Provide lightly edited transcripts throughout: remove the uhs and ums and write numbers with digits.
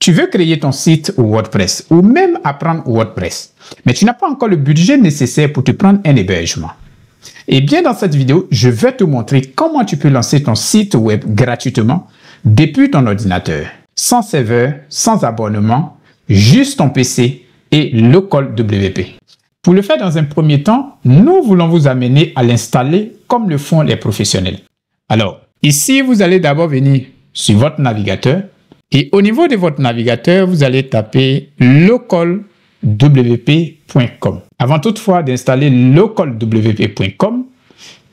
Tu veux créer ton site WordPress ou même apprendre WordPress, mais tu n'as pas encore le budget nécessaire pour te prendre un hébergement. Eh bien, dans cette vidéo, je vais te montrer comment tu peux lancer ton site web gratuitement depuis ton ordinateur, sans serveur, sans abonnement, juste ton PC et local WP. Pour le faire dans un premier temps, nous voulons vous amener à l'installer comme le font les professionnels. Alors, ici, vous allez d'abord venir sur votre navigateur et au niveau de votre navigateur, vous allez taper localwp.com. Avant toutefois d'installer localwp.com,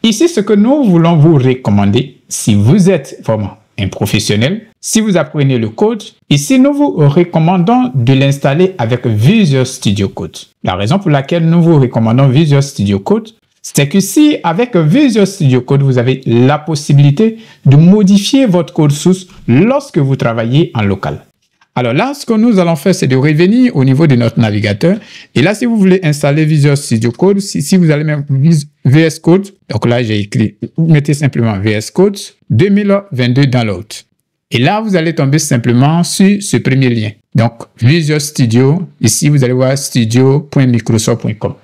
ici, ce que nous voulons vous recommander, si vous êtes vraiment un professionnel, si vous apprenez le code, ici, nous vous recommandons de l'installer avec Visual Studio Code. La raison pour laquelle nous vous recommandons Visual Studio Code, c'est que si avec Visual Studio Code, vous avez la possibilité de modifier votre code source lorsque vous travaillez en local. Alors là, ce que nous allons faire, c'est de revenir au niveau de notre navigateur. Et là, si vous voulez installer Visual Studio Code, si vous allez mettre VS Code, donc là, j'ai écrit, vous mettez simplement VS Code 2022 Download. Et là, vous allez tomber simplement sur ce premier lien. Donc, Visual Studio, ici, vous allez voir studio.microsoft.com.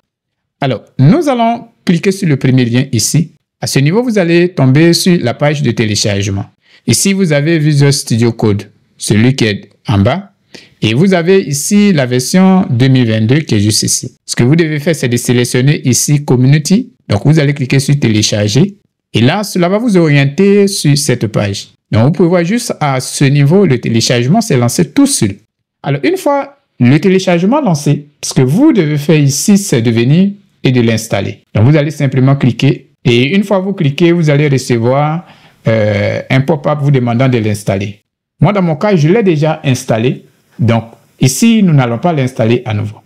Alors, nous allons cliquer sur le premier lien ici. À ce niveau, vous allez tomber sur la page de téléchargement. Ici, vous avez Visual Studio Code, celui qui est en bas. Et vous avez ici la version 2022 qui est juste ici. Ce que vous devez faire, c'est de sélectionner ici Community. Donc, vous allez cliquer sur Télécharger. Et là, cela va vous orienter sur cette page. Donc, vous pouvez voir juste à ce niveau, le téléchargement s'est lancé tout seul. Alors, une fois le téléchargement lancé, ce que vous devez faire ici, c'est de venir et de l'installer. Donc, vous allez simplement cliquer. Et une fois que vous cliquez, vous allez recevoir un pop-up vous demandant de l'installer. Moi, dans mon cas, je l'ai déjà installé. Donc, ici, nous n'allons pas l'installer à nouveau.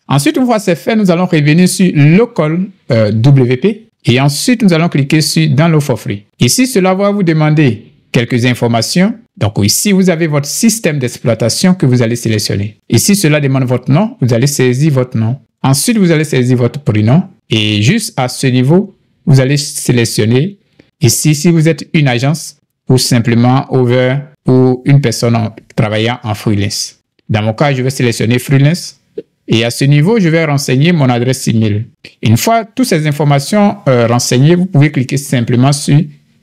Ensuite, une fois c'est fait, nous allons revenir sur Local WP. Et ensuite, nous allons cliquer sur Download for Free. Ici, cela va vous demander quelques informations. Donc, ici, vous avez votre système d'exploitation que vous allez sélectionner. Ici, cela demande votre nom. Vous allez saisir votre nom. Ensuite, vous allez saisir votre prénom. Et juste à ce niveau, vous allez sélectionner ici si vous êtes une agence ou simplement over ou une personne travaillant en freelance. Dans mon cas, je vais sélectionner freelance. Et à ce niveau, je vais renseigner mon adresse email. Une fois toutes ces informations renseignées, vous pouvez cliquer simplement sur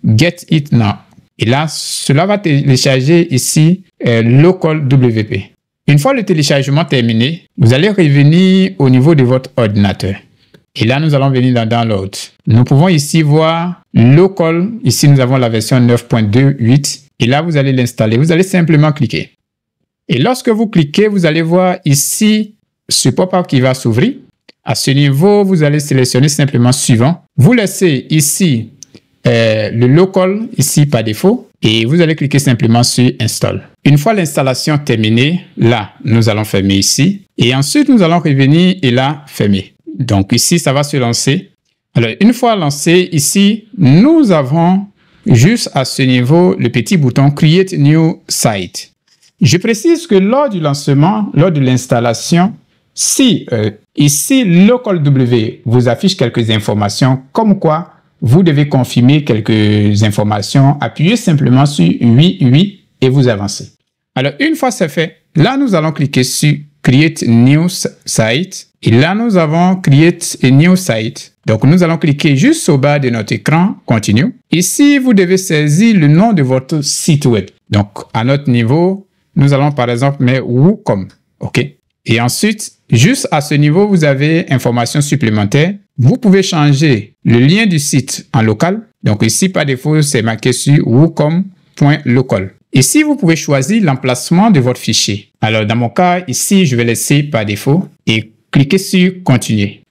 Get It Now. Et là, cela va télécharger ici Local WP. Une fois le téléchargement terminé, vous allez revenir au niveau de votre ordinateur. Et là, nous allons venir dans Download. Nous pouvons ici voir Local. Ici, nous avons la version 9.28. Et là, vous allez l'installer. Vous allez simplement cliquer. Et lorsque vous cliquez, vous allez voir ici ce pop-up qui va s'ouvrir. À ce niveau, vous allez sélectionner simplement suivant. Vous laissez ici le local, ici par défaut. Et vous allez cliquer simplement sur Install. Une fois l'installation terminée, là, nous allons fermer ici. Et ensuite, nous allons revenir et là, fermer. Donc ici, ça va se lancer. Alors, une fois lancé, ici, nous avons juste à ce niveau le petit bouton Create New Site. Je précise que lors du lancement, lors de l'installation, si ici, Local W vous affiche quelques informations comme quoi vous devez confirmer quelques informations, appuyez simplement sur oui, oui et vous avancez. Alors, une fois c'est fait, là, nous allons cliquer sur Create New Site. Et là, nous avons Create a New Site. Donc, nous allons cliquer juste au bas de notre écran, Continue. Ici, vous devez saisir le nom de votre site web. Donc, à notre niveau, nous allons par exemple mettre WooCommerce. OK. Et ensuite, juste à ce niveau, vous avez informations supplémentaires. Vous pouvez changer le lien du site en local. Donc ici, par défaut, c'est marqué sur woocom.local. Ici, vous pouvez choisir l'emplacement de votre fichier. Alors, dans mon cas, ici, je vais laisser par défaut et cliquer sur Continuer.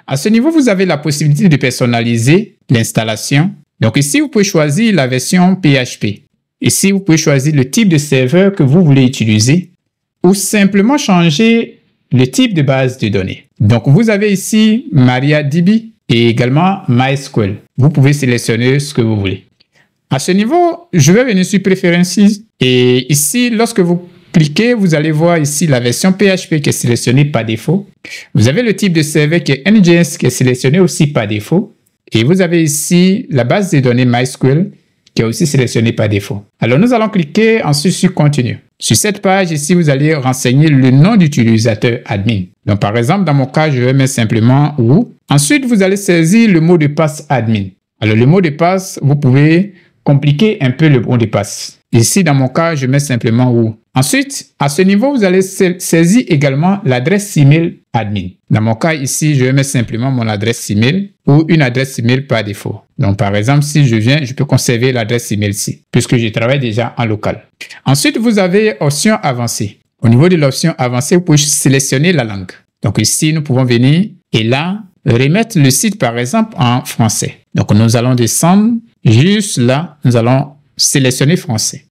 À ce niveau, vous avez la possibilité de personnaliser l'installation. Donc ici, vous pouvez choisir la version PHP. Ici, vous pouvez choisir le type de serveur que vous voulez utiliser ou simplement changer le type de base de données. Donc, vous avez ici MariaDB et également MySQL. Vous pouvez sélectionner ce que vous voulez. À ce niveau, je vais venir sur Préférences et ici, lorsque vous cliquez, vous allez voir ici la version PHP qui est sélectionnée par défaut. Vous avez le type de serveur qui est NGS qui est sélectionné aussi par défaut. Et vous avez ici la base de données MySQL qui est aussi sélectionnée par défaut. Alors, nous allons cliquer ensuite sur Continue. Sur cette page, ici, vous allez renseigner le nom d'utilisateur admin. Donc, par exemple, dans mon cas, je vais mettre simplement root. Ensuite, vous allez saisir le mot de passe admin. Alors, le mot de passe, vous pouvez compliquer un peu le mot de passe. Ici, dans mon cas, je mets simplement root. Ensuite, à ce niveau, vous allez saisir également l'adresse email admin. Dans mon cas, ici, je vais mettre simplement mon adresse email ou une adresse email par défaut. Donc, par exemple, si je viens, je peux conserver l'adresse email ici, puisque je travaille déjà en local. Ensuite, vous avez option avancée. Au niveau de l'option avancée, vous pouvez sélectionner la langue. Donc, ici, nous pouvons venir et là, remettre le site, par exemple, en français. Donc, nous allons descendre juste là, nous allons sélectionner français.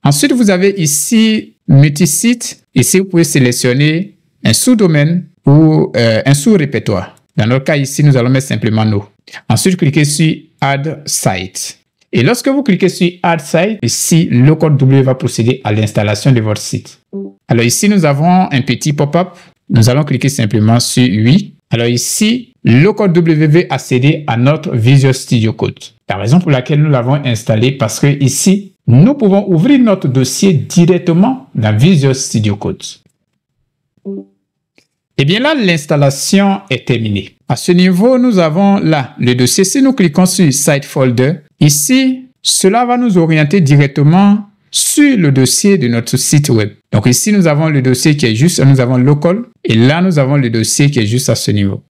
Ensuite, vous avez ici multi-site. Ici, vous pouvez sélectionner un sous-domaine ou un sous-répertoire. Dans notre cas, ici, nous allons mettre simplement no. Ensuite, cliquez sur Add Site. Et lorsque vous cliquez sur Add Site, ici, le code W va procéder à l'installation de votre site. Alors ici, nous avons un petit pop-up. Nous allons cliquer simplement sur oui. Alors ici, le code W va accéder à notre Visual Studio Code. La raison pour laquelle nous l'avons installé, parce que ici, nous pouvons ouvrir notre dossier directement dans Visual Studio Code. Et bien là, l'installation est terminée. À ce niveau, nous avons là le dossier. Si nous cliquons sur Site Folder, ici, cela va nous orienter directement sur le dossier de notre site web. Donc ici, nous avons le dossier qui est juste, nous avons local, et là, nous avons le dossier qui est juste à ce niveau.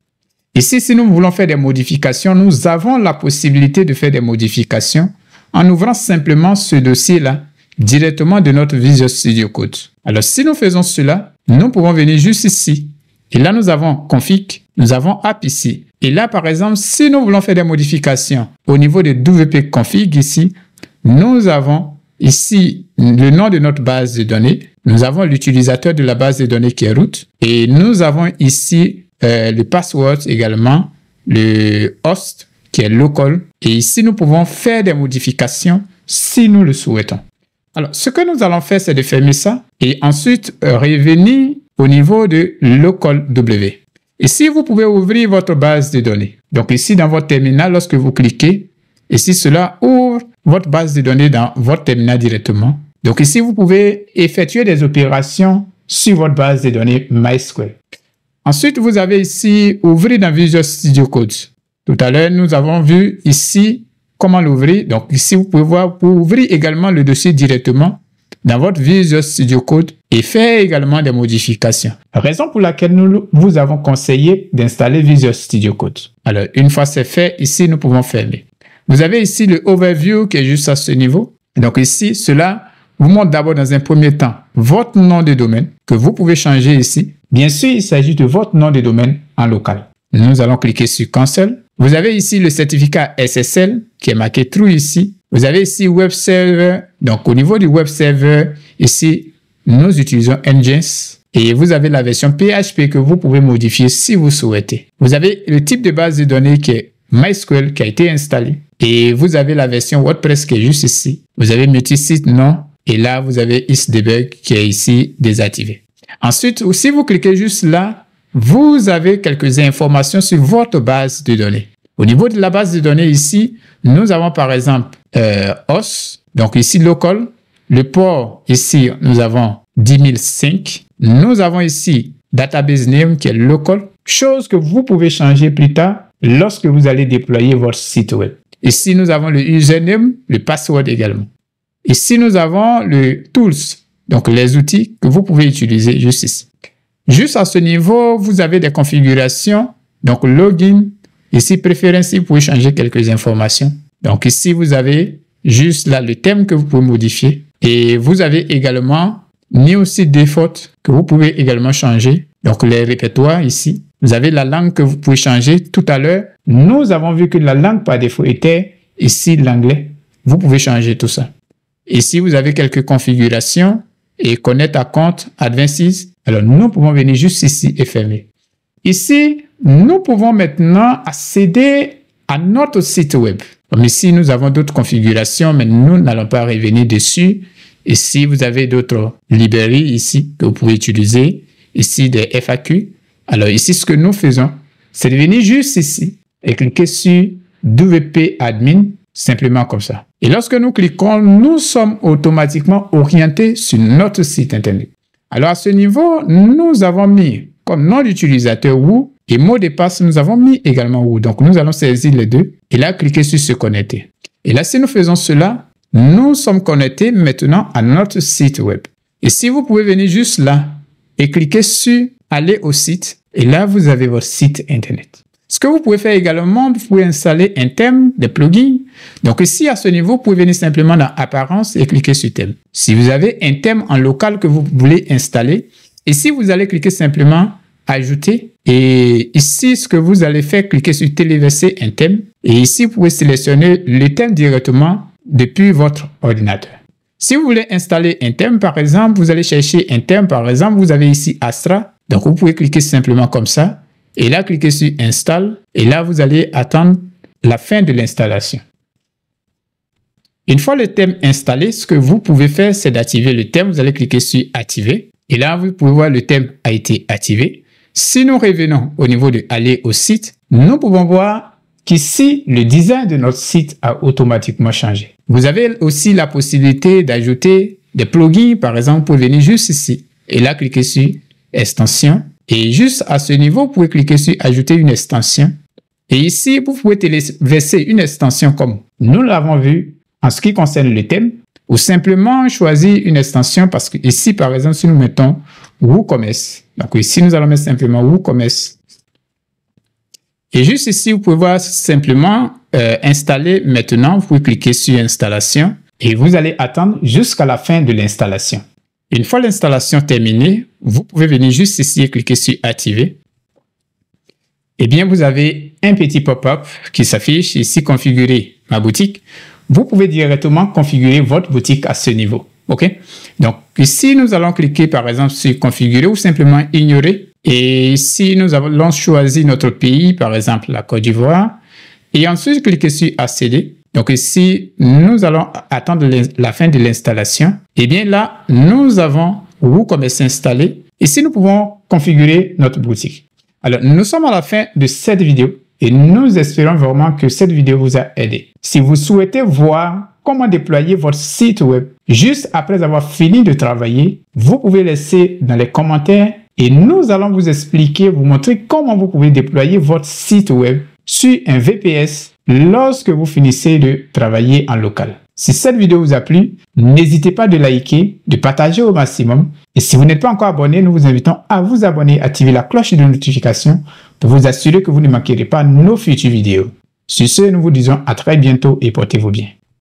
Ici, si nous voulons faire des modifications, nous avons la possibilité de faire des modifications en ouvrant simplement ce dossier-là directement de notre Visual Studio Code. Alors, si nous faisons cela, nous pouvons venir juste ici. Et là, nous avons config, nous avons app ici. Et là, par exemple, si nous voulons faire des modifications au niveau de WP config ici, nous avons ici le nom de notre base de données. Nous avons l'utilisateur de la base de données qui est root. Et nous avons ici le password également, le host qui est local. Et ici, nous pouvons faire des modifications si nous le souhaitons. Alors, ce que nous allons faire, c'est de fermer ça et ensuite revenir au niveau de local W. Ici, vous pouvez ouvrir votre base de données. Donc ici, dans votre terminal, lorsque vous cliquez, ici, cela ouvre votre base de données dans votre terminal directement. Donc ici, vous pouvez effectuer des opérations sur votre base de données MySQL. Ensuite, vous avez ici ouvrir dans Visual Studio Code. Tout à l'heure, nous avons vu ici comment l'ouvrir. Donc ici, vous pouvez voir pour ouvrir également le dossier directement dans votre Visual Studio Code et faire également des modifications. Raison pour laquelle nous vous avons conseillé d'installer Visual Studio Code. Alors, une fois c'est fait, ici, nous pouvons fermer. Vous avez ici le Overview qui est juste à ce niveau. Donc ici, cela vous montre d'abord dans un premier temps votre nom de domaine que vous pouvez changer ici. Bien sûr, il s'agit de votre nom de domaine en local. Nous allons cliquer sur Cancel. Vous avez ici le certificat SSL qui est marqué True ici. Vous avez ici Web Server. Donc, au niveau du Web Server, ici, nous utilisons Nginx. Et vous avez la version PHP que vous pouvez modifier si vous souhaitez. Vous avez le type de base de données qui est MySQL qui a été installé. Et vous avez la version WordPress qui est juste ici. Vous avez multi-site non. Et là, vous avez IsDebug qui est ici désactivé. Ensuite, si vous cliquez juste là, vous avez quelques informations sur votre base de données. Au niveau de la base de données ici, nous avons par exemple host, donc ici local. Le port ici, nous avons 10005. Nous avons ici database name qui est local, chose que vous pouvez changer plus tard lorsque vous allez déployer votre site web. Ici, nous avons le username, le password également. Ici, nous avons le tools, donc les outils que vous pouvez utiliser juste ici. Juste à ce niveau, vous avez des configurations, donc login. Ici, préférence, vous pouvez changer quelques informations. Donc ici, vous avez juste là le thème que vous pouvez modifier. Et vous avez également New Site Default que vous pouvez également changer. Donc les répertoires ici. Vous avez la langue que vous pouvez changer. Tout à l'heure, nous avons vu que la langue par défaut était ici l'anglais. Vous pouvez changer tout ça. Ici, vous avez quelques configurations et Connect à compte Advanced. Alors, nous pouvons venir juste ici et fermer. Ici, nous pouvons maintenant accéder à notre site web. Comme ici, nous avons d'autres configurations, mais nous n'allons pas revenir dessus. Ici, vous avez d'autres librairies ici que vous pouvez utiliser. Ici, des FAQ. Alors, ici, ce que nous faisons, c'est de venir juste ici et cliquer sur WP Admin. simplement comme ça. Et lorsque nous cliquons, nous sommes automatiquement orientés sur notre site internet. Alors à ce niveau, nous avons mis comme nom d'utilisateur Woo et mot de passe, nous avons mis également Woo. Donc nous allons saisir les deux et là cliquer sur se connecter. Et là, si nous faisons cela, nous sommes connectés maintenant à notre site web. Et si vous pouvez venir juste là et cliquer sur aller au site, et là, vous avez votre site internet. Ce que vous pouvez faire également, vous pouvez installer un thème, des plugins. Donc ici, à ce niveau, vous pouvez venir simplement dans Apparence et cliquer sur thème. Si vous avez un thème en local que vous voulez installer, ici, vous allez cliquer simplement Ajouter. Et ici, ce que vous allez faire, cliquez sur Téléverser un thème. Et ici, vous pouvez sélectionner le thème directement depuis votre ordinateur. Si vous voulez installer un thème, par exemple, vous allez chercher un thème. Par exemple, vous avez ici Astra. Donc, vous pouvez cliquer simplement comme ça. Et là, cliquez sur Install. Et là, vous allez attendre la fin de l'installation. Une fois le thème installé, ce que vous pouvez faire, c'est d'activer le thème. Vous allez cliquer sur Activer. Et là, vous pouvez voir le thème a été activé. Si nous revenons au niveau de aller au site, nous pouvons voir qu'ici, le design de notre site a automatiquement changé. Vous avez aussi la possibilité d'ajouter des plugins. Par exemple, vous pouvez venir juste ici. Et là, cliquez sur Extension. Et juste à ce niveau, vous pouvez cliquer sur Ajouter une extension. Et ici, vous pouvez téléverser une extension comme nous l'avons vu en ce qui concerne le thème. Ou simplement choisir une extension parce que ici, par exemple, si nous mettons WooCommerce. Donc ici, nous allons mettre simplement WooCommerce. Et juste ici, vous pouvez voir simplement installer maintenant. Vous pouvez cliquer sur Installation et vous allez attendre jusqu'à la fin de l'installation. Une fois l'installation terminée, vous pouvez venir juste ici et cliquer sur Activer. Eh bien, vous avez un petit pop-up qui s'affiche ici, Configurer ma boutique. Vous pouvez directement configurer votre boutique à ce niveau. OK? Donc, ici, nous allons cliquer, par exemple, sur Configurer ou simplement Ignorer. Et ici, nous allons choisir notre pays, par exemple, la Côte d'Ivoire. Et ensuite, cliquer sur Accéder. Donc, ici, nous allons attendre la fin de l'installation. Et bien là, nous avons WooCommerce installé. Ici, nous pouvons configurer notre boutique. Alors, nous sommes à la fin de cette vidéo. Et nous espérons vraiment que cette vidéo vous a aidé. Si vous souhaitez voir comment déployer votre site web juste après avoir fini de travailler, vous pouvez laisser dans les commentaires et nous allons vous expliquer, vous montrer comment vous pouvez déployer votre site web sur un VPS lorsque vous finissez de travailler en local. Si cette vidéo vous a plu, n'hésitez pas de liker, de partager au maximum. Et si vous n'êtes pas encore abonné, nous vous invitons à vous abonner, activer la cloche de notification pour vous assurer que vous ne manquerez pas nos futures vidéos. Sur ce, nous vous disons à très bientôt et portez-vous bien.